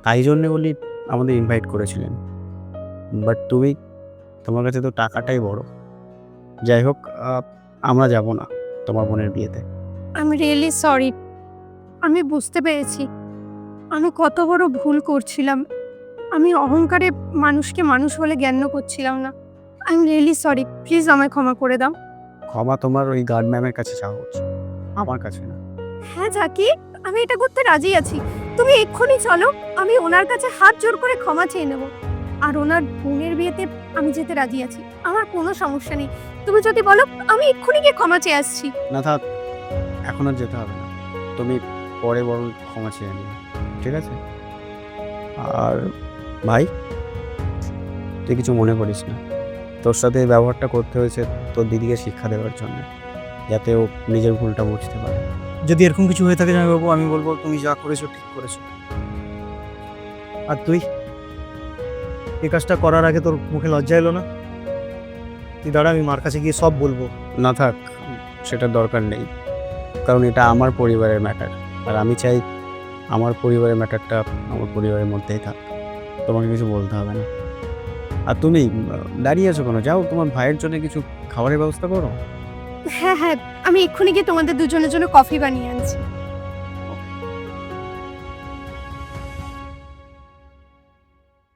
তাই জন্যে বলি আমাদের ইনভাইট করেছিলেন। বাট তোমার কাছে তো টাকাটাই বড়। যাই হোক, আমরা যাব না তোমার বোনের বিয়েতে। আমি রিয়েলি সরি। আমি বুঝতে পেরেছি আমি কত বড় ভুল করছিলাম। আমি অহংকারে মানুষকে মানুষ বলে জ্ঞান করছিলাম না। I am really sorry. Please আমায় ক্ষমা করে দাও। ক্ষমা তোমার ওই গার্ড ম্যামের কাছে চাওয়া উচিত, আমার কাছে না। হ্যাঁ জাকির, আমি এটা করতে রাজি আছি। তুমি এক্ষুনি চলো, আমি ওনার কাছে হাত জোর করে ক্ষমা চেয়ে নেব। আর ওনার বোনের বিয়েতে আমি যেতে রাজি আছি। আমার কোনো সমস্যা নেই। তুমি যদি বলো আমি এক্ষুনি গিয়ে ক্ষমা চেয়ে আসছি। না থাক, এখন আর যেতে হবে না। তুমি পরে বরং ক্ষমা চেয়ে নিও, ঠিক আছে? আর ভাই, তুই কিছু মনে করিস না। তোর সাথে এই ব্যবহারটা করতে হয়েছে তোর দিদিকে শিক্ষা দেওয়ার জন্য, যাতে ও নিজের ভুলটা বুঝতে পারে। যদি এরকম কিছু হয়ে থাকে জামাইবাবু, আমি বলবো তুমি যা করেছো ঠিক করেছো। আর তুই এই কাজটা করার আগে তোর মুখে লজ্জা এলো না? তুই দাঁড়া, আমি মার কাছে গিয়ে সব বলবো। না থাক, সেটার দরকার নেই, কারণ এটা আমার পরিবারের ম্যাটার। আর আমি চাই আমার পরিবারের ম্যাটারটা আমার পরিবারের মধ্যেই থাক, তোমাকে কিছু বলতে হবে না। আর তুমি দাঁড়িয়ে আছো কেন? যাও, তোমার ভাইয়ের জন্য কিছু খাবারের ব্যবস্থা করো। হ্যাঁ হ্যাঁ, আমি এক্ষুনি গিয়ে তোমাদের দুজনের জন্য কফি বানিয়ে আনছি।